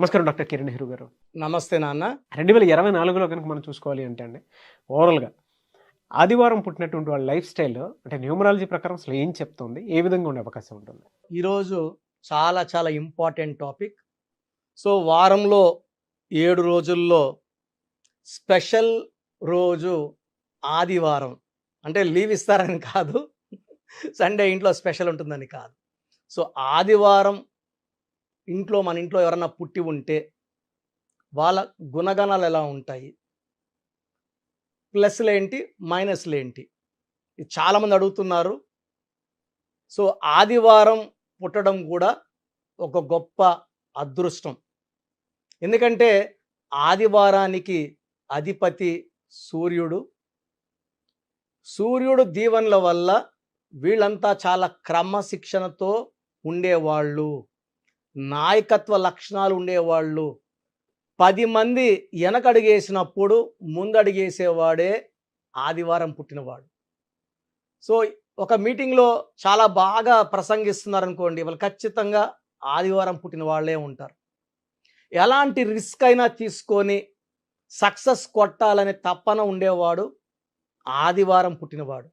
నమస్కారం డాక్టర్ కిరణ్ నెహ్రూ గారు. నమస్తే నాన్న. 2024లో కనుక మనం చూసుకోవాలి అంటే అండి, ఓవరాల్‌గా ఆదివారం పుట్టినటువంటి వాళ్ళ లైఫ్ స్టైల్ అంటే న్యూమరాలజీ ప్రకారం అసలు ఏం చెప్తుంది? ఏ విధంగా ఉండే అవకాశం ఉంటుంది? ఈరోజు చాలా చాలా ఇంపార్టెంట్ టాపిక్. సో, వారంలో 7 రోజుల్లో స్పెషల్ రోజు ఆదివారం. అంటే లీవ్ ఇస్తారని కాదు. సండే ఇంట్లో స్పెషల్ ఉంటుందని కాదు. సో, ఆదివారం మన ఇంట్లో ఎవరన్నా పుట్టి ఉంటే వాళ్ళ గుణగణాలు ఎలా ఉంటాయి? ప్లస్‌లేంటి? మైనస్‌లేంటి? ఇది చాలామంది అడుగుతున్నారు. సో, ఆదివారం పుట్టడం కూడా ఒక గొప్ప అదృష్టం. ఎందుకంటే ఆదివారానికి అధిపతి సూర్యుడు. సూర్యుడు దీవెనల వల్ల వీళ్ళంతా చాలా క్రమశిక్షణతో ఉండేవాళ్ళు, నాయకత్వ లక్షణాలు ఉండేవాళ్ళు. 10 మంది వెనకడుగేసినప్పుడు ముందడుగేసేవాడే ఆదివారం పుట్టినవాడు. సో, ఒక మీటింగ్లో చాలా బాగా ప్రసంగిస్తున్నారనుకోండి, వాళ్ళు ఖచ్చితంగా ఆదివారం పుట్టిన వాళ్ళే ఉంటారు. ఎలాంటి రిస్క్ అయినా తీసుకొని సక్సెస్ కొట్టాలనే తపన ఉండేవాడు ఆదివారం పుట్టినవాడు.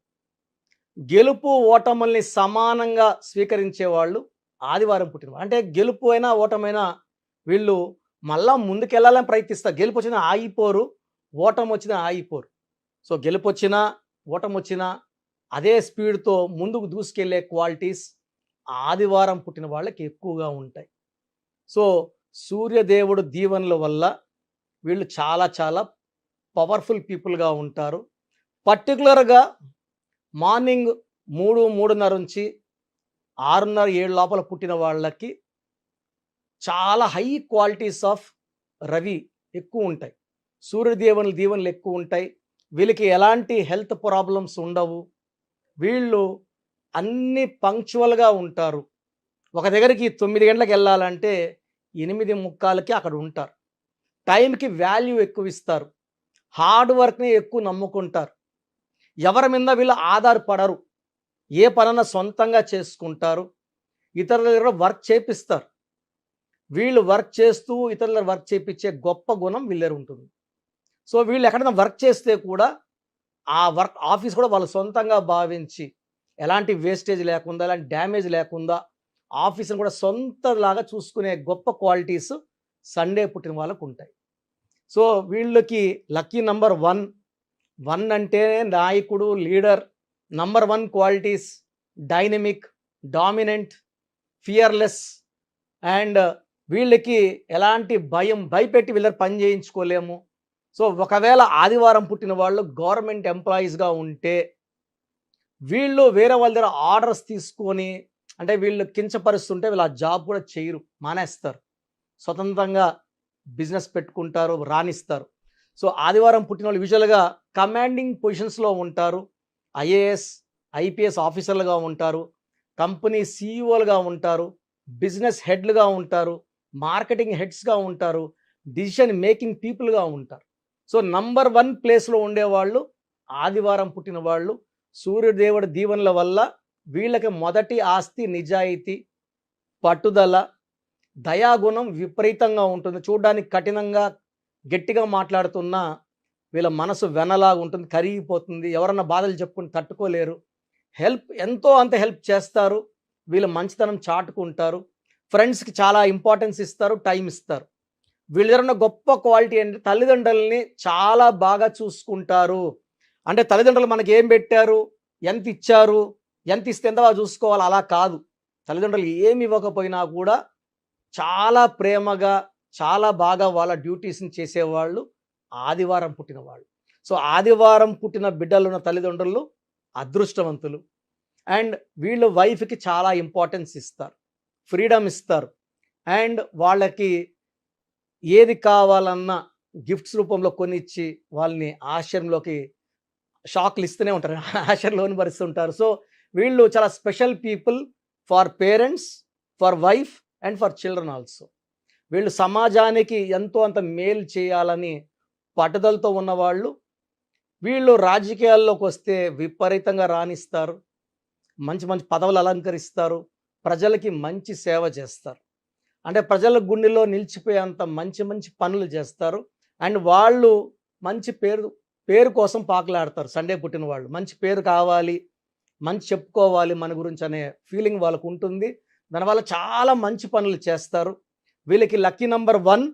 గెలుపు ఓటముల్ని సమానంగా స్వీకరించేవాళ్ళు ఆదివారం పుట్టినవాడు. అంటే గెలుపు అయినా ఓటమైనా వీళ్ళు మళ్ళా ముందుకెళ్ళాలని ప్రయత్నిస్తారు. గెలుపు వచ్చినా ఆగిపోరు, ఓటమి వచ్చినా ఆగిపోరు. సో, గెలుపు వచ్చినా ఓటమి వచ్చినా అదే స్పీడ్తో ముందుకు దూసుకెళ్లే క్వాలిటీస్ ఆదివారం పుట్టిన వాళ్ళకి ఎక్కువగా ఉంటాయి. సో, సూర్యదేవుడు దీవెనల వల్ల వీళ్ళు చాలా చాలా పవర్ఫుల్ పీపుల్గా ఉంటారు. పర్టికులర్గా మార్నింగ్ 3:30 నుంచి 6:30, 7 లోపల పుట్టిన వాళ్ళకి చాలా హై క్వాలిటీస్ ఆఫ్ రవి ఎక్కువ ఉంటాయి. సూర్యదేవుని దీవెనలు ఎక్కువ ఉంటాయి. వీళ్ళకి ఎలాంటి హెల్త్ ప్రాబ్లమ్స్ ఉండవు. వీళ్ళు అన్ని పంక్చువల్గా ఉంటారు. ఒక దగ్గరికి 9 గంటలకు వెళ్ళాలంటే 8:45కి అక్కడ ఉంటారు. టైంకి వాల్యూ ఎక్కువ ఇస్తారు. హార్డ్ వర్క్ని ఎక్కువ నమ్ముకుంటారు. ఎవరి మీద వీళ్ళు ఆధారపడరు. ఏ పనన్నా సొంతంగా చేసుకుంటారు. ఇతరుల దగ్గర వర్క్ చేపిస్తారు. వీళ్ళు వర్క్ చేస్తూ ఇతరుల వర్క్ చేపించే గొప్ప గుణం వీళ్ళ దగ్గర ఉంటుంది. సో, వీళ్ళు ఎక్కడైనా వర్క్ చేస్తే కూడా ఆ వర్క్ ఆఫీస్ కూడా వాళ్ళు సొంతంగా భావించి ఎలాంటి వేస్టేజ్ లేకుండా, ఎలాంటి డ్యామేజ్ లేకుండా ఆఫీస్ని కూడా సొంతలాగా చూసుకునే గొప్ప క్వాలిటీస్ సండే పుట్టిన వాళ్ళకు ఉంటాయి. సో, వీళ్ళకి లక్కీ నంబర్ 1. 1 అంటే నాయకుడు, leader. Number 1 qualities dynamic, dominant, fearless. And వీళ్ళకి ఎలాంటి భయపెట్టి వీళ్ళ పని చేయించుకోలేము. సో, ఒకవేళ ఆదివారం పుట్టిన వాళ్ళు గవర్నమెంట్ ఎంప్లాయీస్గా ఉంటే వీళ్ళు వేరే వాళ్ళ దగ్గర ఆర్డర్స్ తీసుకొని, అంటే వీళ్ళు కించపరుస్తుంటే వీళ్ళు ఆ జాబ్ కూడా చేయరు, మానేస్తారు. స్వతంత్రంగా బిజినెస్ పెట్టుకుంటారు, రాణిస్తారు. సో, ఆదివారం పుట్టిన వాళ్ళు యూజువల్గా కమాండింగ్ పొజిషన్స్లో ఉంటారు. ఐఏఎస్, ఐపీఎస్ ఆఫీసర్లుగా ఉంటారు. కంపెనీ సీఈఓలుగా ఉంటారు. బిజినెస్ హెడ్లుగా ఉంటారు. మార్కెటింగ్ హెడ్స్గా ఉంటారు. డిసిషన్ మేకింగ్ పీపుల్గా ఉంటారు. సో, నంబర్ 1 ప్లేస్లో ఉండేవాళ్ళు ఆదివారం పుట్టిన వాళ్ళు. సూర్యదేవుడి దీవెనల వల్ల వీళ్ళకి మొదటి ఆస్తి నిజాయితీ, పట్టుదల, దయాగుణం విపరీతంగా ఉంటుంది. చూడడానికి కఠినంగా గట్టిగా మాట్లాడుతున్నా వీళ్ళ మనసు వెనలాగా ఉంటుంది, కరిగిపోతుంది. ఎవరన్నా బాధలు చెప్పుకుని తట్టుకోలేరు. ఎంతో అంత హెల్ప్ చేస్తారు. వీళ్ళు మంచితనం చాటుకుంటారు. ఫ్రెండ్స్కి చాలా ఇంపార్టెన్స్ ఇస్తారు, టైం ఇస్తారు. వీళ్ళ దగ్గర ఉన్న గొప్ప క్వాలిటీ ఏంటంటే తల్లిదండ్రులని చాలా బాగా చూసుకుంటారు. అంటే తల్లిదండ్రులు మనకి ఏం పెట్టారు, ఎంత ఇచ్చారు, ఎంత ఇస్తే ఎంత బాగా చూసుకోవాలి అలా కాదు. తల్లిదండ్రులు ఏమి ఇవ్వకపోయినా కూడా చాలా ప్రేమగా, చాలా బాగా వాళ్ళ డ్యూటీస్ని చేసేవాళ్ళు ఆదివారం పుట్టిన వాళ్ళు. సో, ఆదివారం పుట్టిన బిడ్డలున్న తల్లిదండ్రులు అదృష్టవంతులు. అండ్ వీళ్ళు వైఫ్కి చాలా ఇంపార్టెన్స్ ఇస్తారు, ఫ్రీడమ్ ఇస్తారు. అండ్ వాళ్ళకి ఏది కావాలన్నా గిఫ్ట్స్ రూపంలో కొనిచ్చి వాళ్ళని ఆశ్చర్యంలోకి షాక్లు ఇస్తూనే ఉంటారు, ఆశ్చర్యంలోని భరిస్తుంటారు. సో, వీళ్ళు చాలా special people for parents, for wife and for children also. వీళ్ళు సమాజానికి ఎంతో అంత మేలు చేయాలని పట్టుదలతో ఉన్నవాళ్ళు. వీళ్ళు రాజకీయాల్లోకి వస్తే విపరీతంగా రాణిస్తారు. మంచి మంచి పదవులు అలంకరిస్తారు. ప్రజలకి మంచి సేవ చేస్తారు. అంటే ప్రజల గుండెలో నిలిచిపోయేంత మంచి మంచి పనులు చేస్తారు. అండ్ వాళ్ళు మంచి పేరు కోసం పాకులాడతారు. సండే పుట్టిన వాళ్ళు మంచి పేరు కావాలి, మంచి చెప్పుకోవాలి మన గురించి అనే ఫీలింగ్ వాళ్ళకు ఉంటుంది. దానివల్ల చాలా మంచి పనులు చేస్తారు. వీళ్ళకి lucky number 1,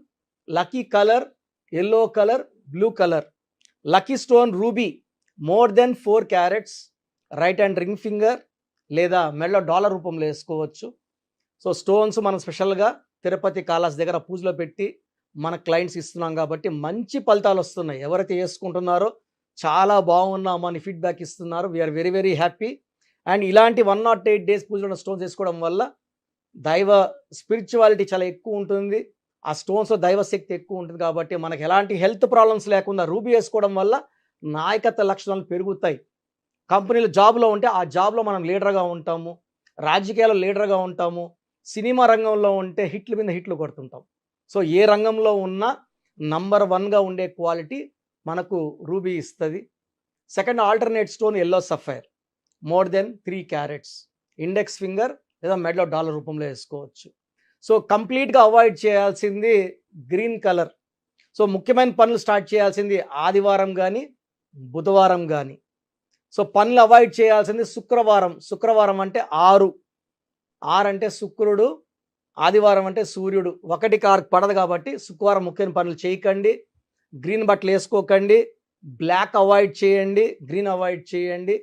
lucky colour yellow colour, blue colour, lucky stone ruby more than 4 carats, right hand ring finger లేదా మెడలో డాలర్ రూపంలో వేసుకోవచ్చు. సో స్టోన్స్ మనం స్పెషల్గా తిరుపతి కాళహస్తి దగ్గర పూజలో పెట్టి మన క్లయింట్స్ ఇస్తున్నాం కాబట్టి మంచి ఫలితాలు వస్తున్నాయి. ఎవరైతే వేసుకుంటున్నారో చాలా బాగున్నామో అని ఫీడ్బ్యాక్ ఇస్తున్నారు. We are very very happy. And ఇలాంటి 108 డేస్ పూజలో స్టోన్స్ వేసుకోవడం వల్ల దైవ స్పిరిచువాలిటీ చాలా ఎక్కువ ఉంటుంది. ఆ స్టోన్స్లో దైవశక్తి ఎక్కువ ఉంటుంది కాబట్టి మనకు ఎలాంటి హెల్త్ ప్రాబ్లమ్స్ లేకుండా రూబీ వేసుకోవడం వల్ల నాయకత్వ లక్షణాలు పెరుగుతాయి. కంపెనీలో జాబ్లో ఉంటే ఆ జాబ్లో మనం లీడర్గా ఉంటాము, రాజకీయాల్లో లీడర్గా ఉంటాము, సినిమా రంగంలో ఉంటే హిట్ల మీద హిట్లు కొడుతుంటాం. సో ఏ రంగంలో ఉన్నా నంబర్ 1గా ఉండే క్వాలిటీ మనకు రూబీ ఇస్తుంది. Second alternate stone yellow sapphire more than 3 carats, index finger లేదా మెడలో డాలర్ రూపంలో వేసుకోవచ్చు. సో కంప్లీట్గా అవాయిడ్ చేయాల్సింది గ్రీన్ కలర్. సో ముఖ్యమైన పనులు స్టార్ట్ చేయాల్సింది ఆదివారం కానీ బుధవారం కానీ. సో పనులు అవాయిడ్ చేయాల్సింది శుక్రవారం అంటే 6 అంటే శుక్రుడు, ఆదివారం అంటే సూర్యుడు, 1 కారు పడదు కాబట్టి శుక్రవారం ముఖ్యమైన పనులు చేయకండి. గ్రీన్ బట్టలు వేసుకోకండి, బ్లాక్ అవాయిడ్ చేయండి, గ్రీన్ అవాయిడ్ చేయండి.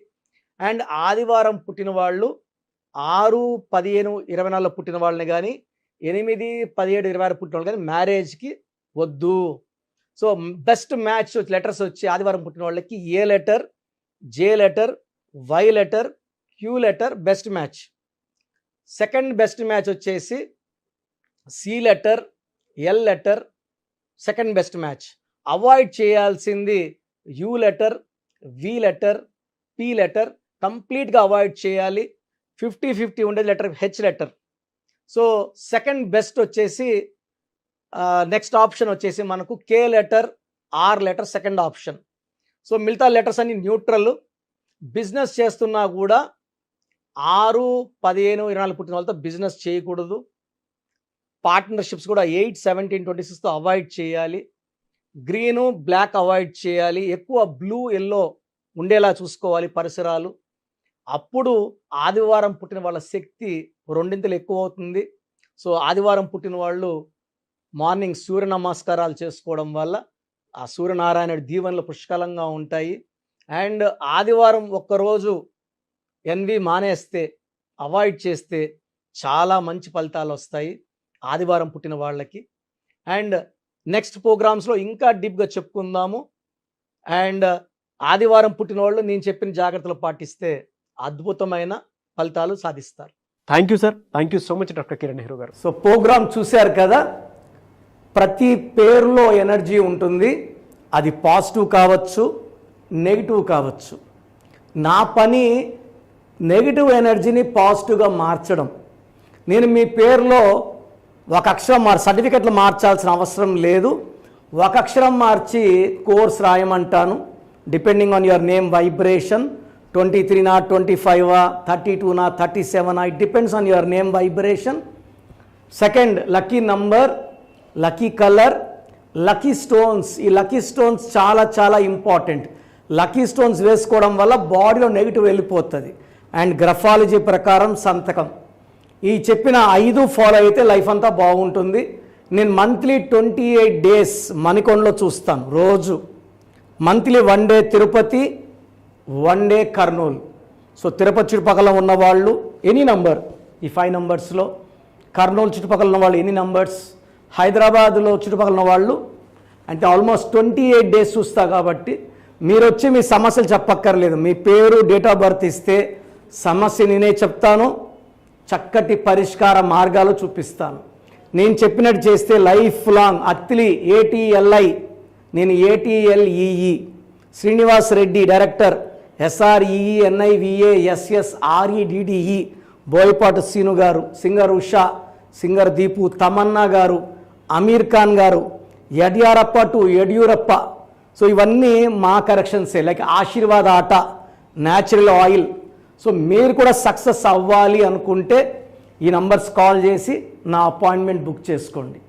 అండ్ ఆదివారం పుట్టిన వాళ్ళు 6, 15, 24 పుట్టిన వాళ్ళని కానీ 8, 17, 26 పుట్టిన వాళ్ళు కానీ మ్యారేజ్కి వద్దు. సో బెస్ట్ మ్యాచ్ లెటర్స్ వచ్చి ఆదివారం పుట్టిన వాళ్ళకి A letter, J letter, Y letter, Q letter best match. Second best match వచ్చేసి C letter, L letter second best match. Avoid చేయాల్సింది U letter, V letter, P letter కంప్లీట్గా avoid చేయాలి. 50-50 ఉండే letter H letter. So second best వచ్చేసి next option వచ్చేసి మనకు K letter, R letter second option. So మిగతా letters అన్ని neutral. Business చేస్తున్నా కూడా 6, 15, 24 పుట్టిన వాళ్ళతో బిజినెస్ చేయకూడదు. పార్ట్నర్షిప్స్ కూడా 8, 17, 26తో అవాయిడ్ చేయాలి. గ్రీను, బ్లాక్ అవాయిడ్ చేయాలి. ఎక్కువ బ్లూ, ఎల్లో ఉండేలా చూసుకోవాలి పరిసరాలు. అప్పుడు ఆదివారం పుట్టిన వాళ్ళ శక్తి 2 ఎక్కువ అవుతుంది. సో ఆదివారం పుట్టిన వాళ్ళు మార్నింగ్ సూర్య నమస్కారాలు చేసుకోవడం వల్ల ఆ సూర్యనారాయణుడి దీవెనలు పుష్కలంగా ఉంటాయి. అండ్ ఆదివారం ఒక్కరోజు ఎన్వి మానేస్తే, అవాయిడ్ చేస్తే చాలా మంచి ఫలితాలు వస్తాయి ఆదివారం పుట్టిన వాళ్ళకి. అండ్ నెక్స్ట్ ప్రోగ్రామ్స్లో ఇంకా డీప్గా చెప్పుకుందాము. అండ్ ఆదివారం పుట్టిన వాళ్ళు నేను చెప్పిన జాగ్రత్తలు పాటిస్తే అద్భుతమైన ఫలితాలు సాధిస్తారు. Thank you sir, thank you so much doctor Kiran Nehru garu. So programme చూశారు కదా, ప్రతి పేరులో ఎనర్జీ ఉంటుంది. అది పాజిటివ్ కావచ్చు, నెగిటివ్ కావచ్చు. నా పని నెగిటివ్ ఎనర్జీని పాజిటివ్గా మార్చడం. నేను మీ పేరులో ఒక అక్షరం సర్టిఫికెట్లు మార్చాల్సిన అవసరం లేదు. ఒక అక్షరం మార్చి కోర్స్ రాయమంటాను. Depending on your name vibration 23 25 32 37 it depends on your name vibration. Second lucky number, lucky colour, lucky stones. ఈ లక్కీ స్టోన్స్ చాలా చాలా ఇంపార్టెంట్. లక్కీ స్టోన్స్ వేసుకోవడం వల్ల బాడీలో నెగిటివ్ వెళ్ళిపోతుంది. అండ్ గ్రఫాలజీ ప్రకారం సంతకం. ఈ చెప్పిన 5 ఫాలో అయితే లైఫ్ అంతా బాగుంటుంది. నేను మంత్లీ 28 డేస్ మణికొండలో చూస్తాను రోజు. Monthly 1 day Tirupati, 1 day Kurnool. So Tirupati చుట్టుపక్కల ఉన్నవాళ్ళు ఎనీ నంబర్, ఈ 5 నంబర్స్లో, కర్నూలు చుట్టుపక్కల ఉన్న వాళ్ళు ఎనీ నంబర్స్, హైదరాబాద్లో చుట్టుపక్కల ఉన్న వాళ్ళు అంటే ఆల్మోస్ట్ 28 డేస్ చూస్తా. కాబట్టి మీరు వచ్చి మీ సమస్యలు చెప్పక్కర్లేదు. మీ పేరు, డేట్ ఆఫ్ బర్త్ ఇస్తే సమస్య నేనే చెప్తాను, చక్కటి పరిష్కార మార్గాలు చూపిస్తాను. నేను చెప్పినట్టు చేస్తే లైఫ్ లాంగ్. అత్తిలి ATLI, నేను ATLEE, Srinivas Reddy director, SREENIVASSREDDE, Boyapati Seenu గారు, సింగర్ ఉషా, సింగర్ దీపు, తమన్నా గారు, అమీర్ ఖాన్ గారు, యడ్యారప్ప టు యడ్యూరప్ప. సో ఇవన్నీ మా కరెక్షన్సే. లైక్ ఆశీర్వాద ఆట, న్యాచురల్ ఆయిల్. సో మీరు కూడా సక్సెస్ అవ్వాలి అనుకుంటే ఈ నంబర్స్ కాల్ చేసి నా అపాయింట్మెంట్ బుక్ చేసుకోండి.